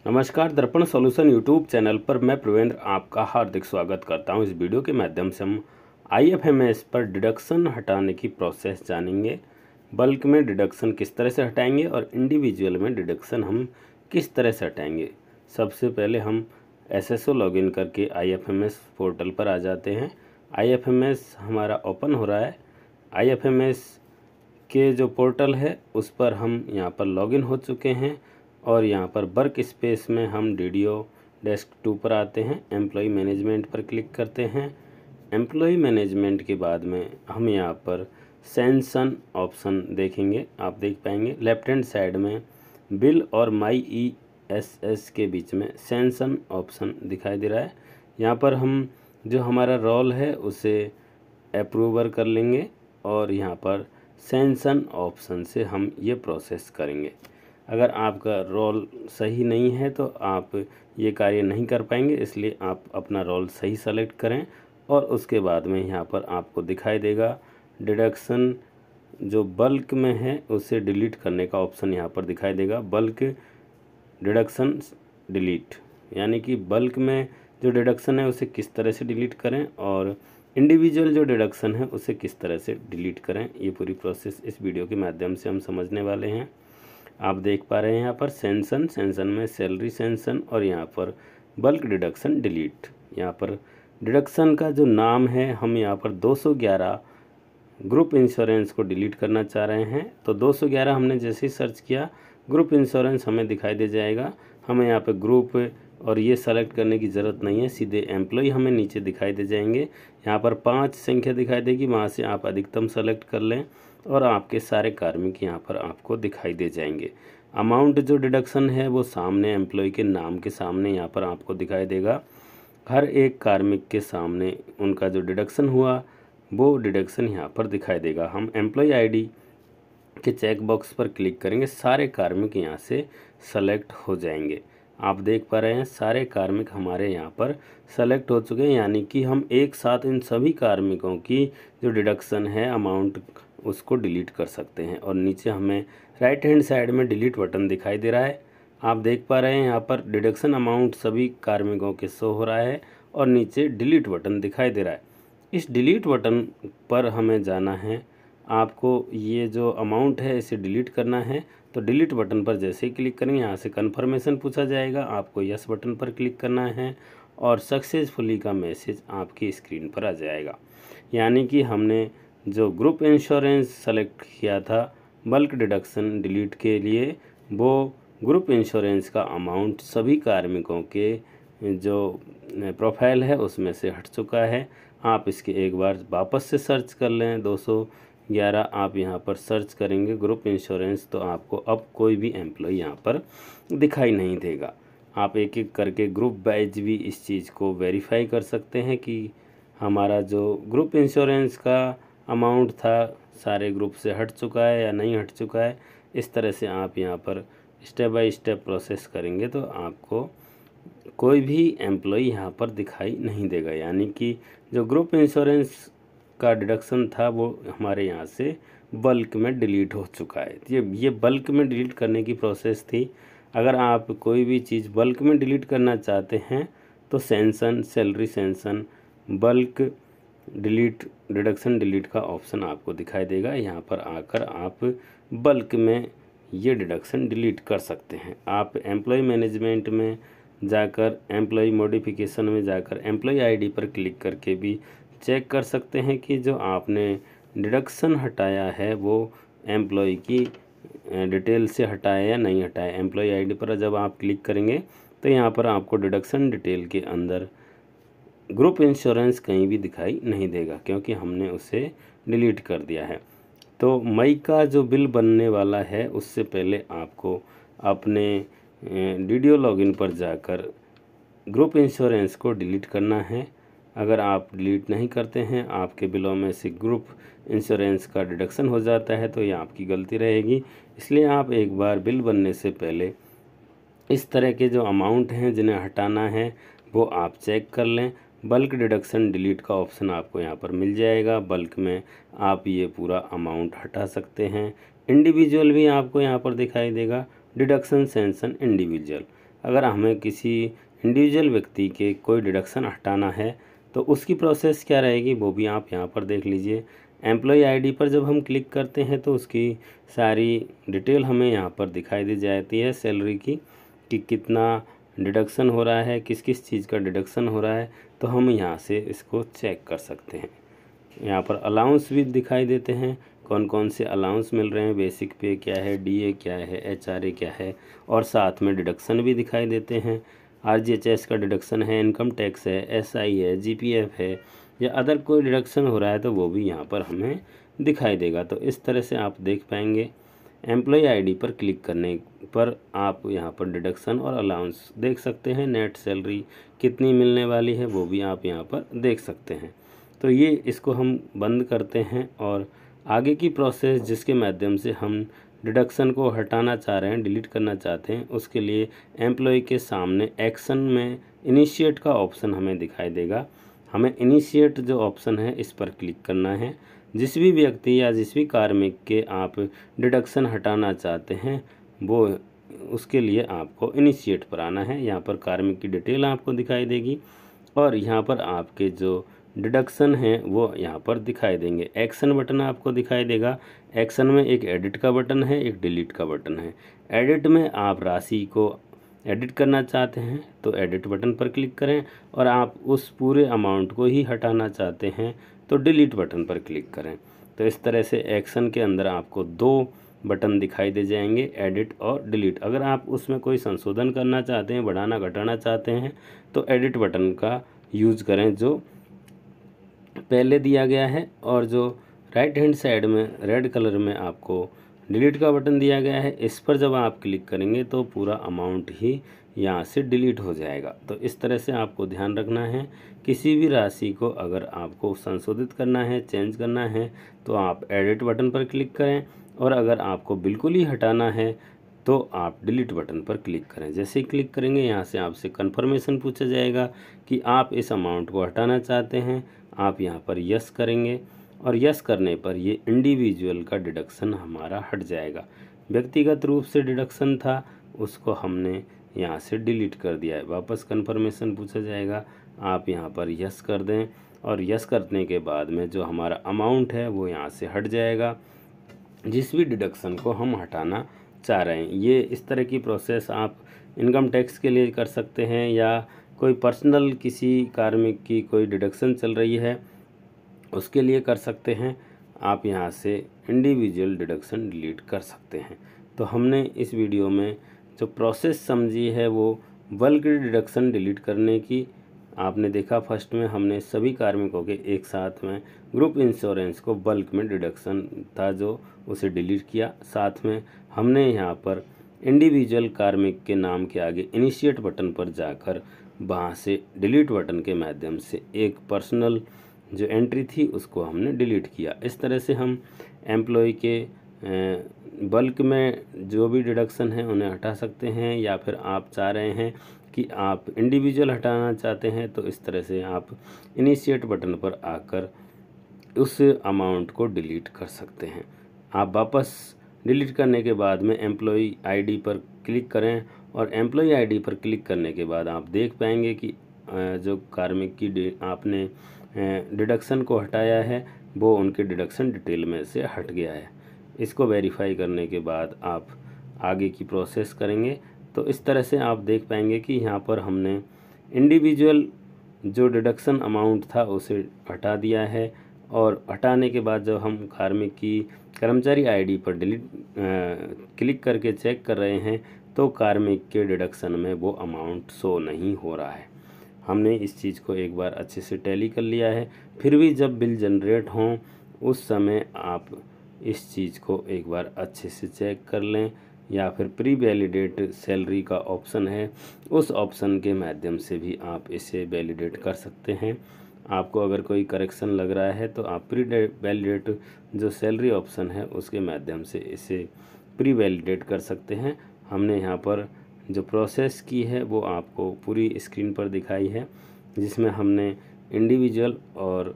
नमस्कार, दर्पण solution YouTube channel पर मैं प्रवेंद्र आपका हार्दिक स्वागत करता हूं। इस वीडियो के माध्यम से हम आईएफएमएस पर डिडक्शन हटाने की प्रोसेस जानेंगे। बल्क में डिडक्शन किस तरह से हटाएंगे और इंडिविजुअल में डिडक्शन हम किस तरह से हटाएंगे। सबसे पहले हम एसएसओ लॉगिन करके आईएफएमएस पोर्टल पर आ जाते हैं। आईएफएमएस हमारा ओपन हो रहा है। आईएफएमएस के जो पोर्टल है उस पर हम यहाँ पर लॉगिन हो चुके हैं और यहाँ पर वर्क स्पेस में हम डीडीओ डेस्क 2 पर आते हैं। एम्प्लॉय मैनेजमेंट पर क्लिक करते हैं। एम्प्लॉय मैनेजमेंट के बाद में हम यहाँ पर सेंसन ऑप्शन देखेंगे। आप देख पाएंगे लेफ्ट हैंड साइड में बिल और माई ईएसएस के बीच में सेंसन ऑप्शन दिखाई दे रहा है। यहाँ पर हम जो हमारा रोल है उसे अप्रूवर कर लेंगे और यहाँ पर सेंसन ऑप्शन से हम ये प्रोसेस करेंगे। अगर आपका रोल सही नहीं है तो आप ये कार्य नहीं कर पाएंगे, इसलिए आप अपना रोल सही सेलेक्ट करें और उसके बाद में यहाँ पर आपको दिखाई देगा डिडक्शन जो बल्क में है उसे डिलीट करने का ऑप्शन यहाँ पर दिखाई देगा। बल्क डिडक्शन डिलीट, यानी कि बल्क में जो डिडक्शन है उसे किस तरह से डिलीट करें और इंडिविजुअल जो डिडक्शन है उसे किस तरह से डिलीट करें। ये पूरी प्रोसेस इस वीडियो के माध्यम से हम समझने वाले हैं। आप देख पा रहे हैं यहाँ पर सेंसन में सैलरी सेंसन और यहाँ पर बल्क डिडक्शन डिलीट। यहाँ पर डिडक्शन का जो नाम है हम यहाँ पर 211 ग्रुप इंश्योरेंस को डिलीट करना चाह रहे हैं। तो 211 हमने जैसे ही सर्च किया ग्रुप इंश्योरेंस हमें दिखाई दे जाएगा। हमें यहाँ पर ग्रुप और ये सेलेक्ट करने की ज़रूरत नहीं है, सीधे एम्प्लॉय हमें नीचे दिखाई दे जाएंगे। यहाँ पर 5 संख्या दिखाई देगी, वहाँ से आप अधिकतम सेलेक्ट कर लें और आपके सारे कार्मिक यहाँ पर आपको दिखाई दे जाएंगे। अमाउंट जो डिडक्शन है वो सामने एम्प्लॉय के नाम के सामने यहाँ पर आपको दिखाई देगा। हर एक कार्मिक के सामने उनका जो डिडक्शन हुआ वो डिडक्शन यहाँ पर दिखाई देगा। हम एम्प्लॉय आईडी के चेक बॉक्स पर क्लिक करेंगे, सारे कार्मिक यहाँ से सेलेक्ट हो जाएंगे। आप देख पा रहे हैं सारे कार्मिक हमारे यहाँ पर सेलेक्ट हो चुके हैं, यानी कि हम एक साथ इन सभी कार्मिकों की जो डिडक्शन है अमाउंट उसको डिलीट कर सकते हैं। और नीचे हमें राइट हैंड साइड में डिलीट बटन दिखाई दे रहा है। आप देख पा रहे हैं यहाँ पर डिडक्शन अमाउंट सभी कार्मिकों के शो हो रहा है और नीचे डिलीट बटन दिखाई दे रहा है। इस डिलीट बटन पर हमें जाना है। आपको ये जो अमाउंट है इसे डिलीट करना है, तो डिलीट बटन पर जैसे ही क्लिक करेंगे यहाँ से कन्फर्मेशन पूछा जाएगा। आपको यस बटन पर क्लिक करना है और सक्सेसफुली का मैसेज आपकी स्क्रीन पर आ जाएगा। यानी कि हमने जो ग्रुप इंश्योरेंस सेलेक्ट किया था बल्क डिडक्शन डिलीट के लिए, वो ग्रुप इंश्योरेंस का अमाउंट सभी कार्मिकों के जो प्रोफाइल है उसमें से हट चुका है। आप इसके एक बार वापस से सर्च कर लें। 211 आप यहाँ पर सर्च करेंगे ग्रुप इंश्योरेंस, तो आपको अब कोई भी एम्प्लॉय यहाँ पर दिखाई नहीं देगा। आप एक एक करके ग्रुप वाइज भी इस चीज़ को वेरीफाई कर सकते हैं कि हमारा जो ग्रुप इंश्योरेंस का अमाउंट था सारे ग्रुप से हट चुका है या नहीं हट चुका है। इस तरह से आप यहाँ पर स्टेप बाय स्टेप प्रोसेस करेंगे तो आपको कोई भी एम्प्लॉय यहाँ पर दिखाई नहीं देगा, यानी कि जो ग्रुप इंश्योरेंस का डिडक्शन था वो हमारे यहाँ से बल्क में डिलीट हो चुका है। ये बल्क में डिलीट करने की प्रोसेस थी। अगर आप कोई भी चीज़ बल्क में डिलीट करना चाहते हैं तो sanction, salary sanction, bulk delete, deduction delete का ऑप्शन आपको दिखाई देगा। यहाँ पर आकर आप बल्क में ये डिडक्शन डिलीट कर सकते हैं। आप एम्प्लॉय मैनेजमेंट में जाकर, एम्प्लॉय मॉडिफिकेशन में जाकर एम्प्लॉय आईडी पर क्लिक करके भी चेक कर सकते हैं कि जो आपने डिडक्शन हटाया है वो एम्प्लॉय की डिटेल से हटाया या नहीं हटाया। एम्प्लॉय आईडी पर जब आप क्लिक करेंगे तो यहाँ पर आपको डिडक्शन डिटेल के अंदर ग्रुप इंश्योरेंस कहीं भी दिखाई नहीं देगा, क्योंकि हमने उसे डिलीट कर दिया है। तो मई का जो बिल बनने वाला है उससे पहले आपको अपने डीडीओ लॉगिन पर जाकर ग्रुप इंश्योरेंस को डिलीट करना है। अगर आप डिलीट नहीं करते हैं, आपके बिलों में से ग्रुप इंश्योरेंस का डिडक्शन हो जाता है तो ये आपकी गलती रहेगी। इसलिए आप एक बार बिल बनने से पहले इस तरह के जो अमाउंट हैं जिन्हें हटाना है वो आप चेक कर लें। बल्क डिडक्शन डिलीट का ऑप्शन आपको यहाँ पर मिल जाएगा। बल्क में आप ये पूरा अमाउंट हटा सकते हैं। इंडिविजुअल भी आपको यहाँ पर दिखाई देगा, डिडक्शन सेंसन इंडिविजुअल। अगर हमें किसी इंडिविजुअल व्यक्ति के कोई डिडक्शन हटाना है तो उसकी प्रोसेस क्या रहेगी वो भी आप यहाँ पर देख लीजिए। एम्प्लॉय आईडी पर जब हम क्लिक करते हैं तो उसकी सारी डिटेल हमें यहाँ पर दिखाई दी जाती है सैलरी की, कि कितना डिडक्शन हो रहा है, किस किस चीज़ का डिडक्शन हो रहा है, तो हम यहाँ से इसको चेक कर सकते हैं। यहाँ पर अलाउंस भी दिखाई देते हैं, कौन कौन से अलाउंस मिल रहे हैं, बेसिक पे क्या है, डीए क्या है, एचआरए क्या है, और साथ में डिडक्शन भी दिखाई देते हैं। आरजीएचएस का डिडक्शन है, इनकम टैक्स है, एसआई है, जीपीएफ है, या अदर कोई डिडक्शन हो रहा है तो वो भी यहाँ पर हमें दिखाई देगा। तो इस तरह से आप देख पाएंगे। एम्प्लॉय आईडी पर क्लिक करने पर आप यहाँ पर डिडक्शन और अलाउंस देख सकते हैं, नेट सैलरी कितनी मिलने वाली है वो भी आप यहाँ पर देख सकते हैं। तो ये इसको हम बंद करते हैं और आगे की प्रोसेस जिसके माध्यम से हम डिडक्शन को हटाना चाह रहे हैं, डिलीट करना चाहते हैं, उसके लिए एम्प्लॉय के सामने एक्शन में इनिशिएट का ऑप्शन हमें दिखाई देगा। हमें इनिशिएट जो ऑप्शन है इस पर क्लिक करना है। जिस भी व्यक्ति या जिस भी कार्मिक के आप डिडक्शन हटाना चाहते हैं वो उसके लिए आपको इनिशिएट पर आना है। यहाँ पर कार्मिक की डिटेल आपको दिखाई देगी और यहाँ पर आपके जो डिडक्शन है वो यहाँ पर दिखाई देंगे। एक्शन बटन आपको दिखाई देगा। एक्शन में एक एडिट का बटन है, एक डिलीट का बटन है। एडिट में आप राशि को एडिट करना चाहते हैं तो एडिट बटन पर क्लिक करें, और आप उस पूरे अमाउंट को ही हटाना चाहते हैं तो डिलीट बटन पर क्लिक करें। तो इस तरह से एक्शन के अंदर आपको दो बटन दिखाई दे जाएंगे, एडिट और डिलीट। अगर आप उसमें कोई संशोधन करना चाहते हैं, बढ़ाना घटाना चाहते हैं तो एडिट बटन का यूज़ करें जो पहले दिया गया है, और जो राइट हैंड साइड में रेड कलर में आपको डिलीट का बटन दिया गया है इस पर जब आप क्लिक करेंगे तो पूरा अमाउंट ही यहाँ से डिलीट हो जाएगा। तो इस तरह से आपको ध्यान रखना है। किसी भी राशि को अगर आपको संशोधित करना है, चेंज करना है तो आप एडिट बटन पर क्लिक करें, और अगर आपको बिल्कुल ही हटाना है तो आप डिलीट बटन पर क्लिक करें। जैसे ही क्लिक करेंगे यहाँ से आपसे कन्फर्मेशन पूछा जाएगा कि आप इस अमाउंट को हटाना चाहते हैं। आप यहाँ पर यस करेंगे और यस करने पर ये इंडिविजुअल का डिडक्शन हमारा हट जाएगा। व्यक्तिगत रूप से डिडक्शन था उसको हमने यहाँ से डिलीट कर दिया है। वापस कन्फर्मेशन पूछा जाएगा, आप यहाँ पर यस कर दें, और यस करने के बाद में जो हमारा अमाउंट है वो यहाँ से हट जाएगा जिस भी डिडक्शन को हम हटाना चाह रहे हैं। ये इस तरह की प्रोसेस आप इनकम टैक्स के लिए कर सकते हैं, या कोई पर्सनल किसी कार्मिक की कोई डिडक्शन चल रही है उसके लिए कर सकते हैं। आप यहाँ से इंडिविजुअल डिडक्शन डिलीट कर सकते हैं। तो हमने इस वीडियो में जो प्रोसेस समझी है वो बल्क डिडक्शन डिलीट करने की। आपने देखा फर्स्ट में हमने सभी कार्मिकों के एक साथ में ग्रुप इंश्योरेंस को बल्क में डिडक्शन था जो उसे डिलीट किया। साथ में हमने यहाँ पर इंडिविजुअल कार्मिक के नाम के आगे इनिशिएट बटन पर जाकर वहाँ से डिलीट बटन के माध्यम से एक पर्सनल जो एंट्री थी उसको हमने डिलीट किया। इस तरह से हम एम्प्लॉय के बल्क में जो भी डिडक्शन है उन्हें हटा सकते हैं, या फिर आप चाह रहे हैं कि आप इंडिविजुअल हटाना चाहते हैं तो इस तरह से आप इनिशिएट बटन पर आकर उस अमाउंट को डिलीट कर सकते हैं। आप वापस डिलीट करने के बाद में एम्प्लॉय आईडी पर क्लिक करें, और एम्प्लॉय आईडी पर क्लिक करने के बाद आप देख पाएंगे कि जो कार्मिक की आपने डिडक्शन को हटाया है वो उनके डिडक्शन डिटेल में से हट गया है। इसको वेरीफाई करने के बाद आप आगे की प्रोसेस करेंगे। तो इस तरह से आप देख पाएंगे कि यहाँ पर हमने इंडिविजुअल जो डिडक्शन अमाउंट था उसे हटा दिया है, और हटाने के बाद जब हम कार्मिक की कर्मचारी आईडी पर क्लिक करके चेक कर रहे हैं तो कार्मिक के डिडक्शन में वो अमाउंट शो नहीं हो रहा है। हमने इस चीज़ को एक बार अच्छे से टैली कर लिया है। फिर भी जब बिल जनरेट हों उस समय आप इस चीज़ को एक बार अच्छे से चेक कर लें, या फिर प्री वैलिडेट सैलरी का ऑप्शन है उस ऑप्शन के माध्यम से भी आप इसे वैलिडेट कर सकते हैं। आपको अगर कोई करेक्शन लग रहा है तो आप प्री वैलिडेट जो सैलरी ऑप्शन है उसके माध्यम से इसे प्री वैलिडेट कर सकते हैं। हमने यहाँ पर जो प्रोसेस की है वो आपको पूरी स्क्रीन पर दिखाई है, जिसमें हमने इंडिविजुअल और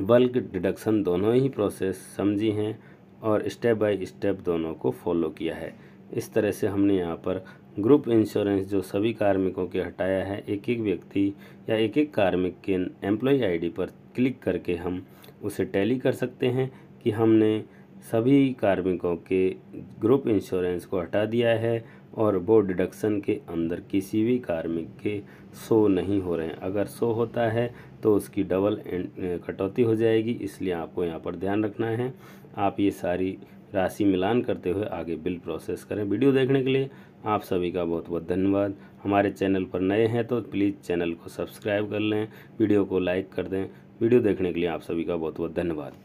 बल्क डिडक्शन दोनों ही प्रोसेस समझी हैं और स्टेप बाय स्टेप दोनों को फॉलो किया है। इस तरह से हमने यहाँ पर ग्रुप इंश्योरेंस जो सभी कार्मिकों के हटाया है, एक एक व्यक्ति या एक एक कार्मिक के एम्प्लॉय आईडी पर क्लिक करके हम उसे टैली कर सकते हैं कि हमने सभी कार्मिकों के ग्रुप इंश्योरेंस को हटा दिया है और वो डिडक्शन के अंदर किसी भी कार्मिक के शो नहीं हो रहे हैं। अगर शो होता है तो उसकी डबल कटौती हो जाएगी, इसलिए आपको यहाँ पर ध्यान रखना है। आप ये सारी राशि मिलान करते हुए आगे बिल प्रोसेस करें। वीडियो देखने के लिए आप सभी का बहुत बहुत धन्यवाद। हमारे चैनल पर नए हैं तो प्लीज़ चैनल को सब्सक्राइब कर लें, वीडियो को लाइक कर दें। वीडियो देखने के लिए आप सभी का बहुत बहुत धन्यवाद।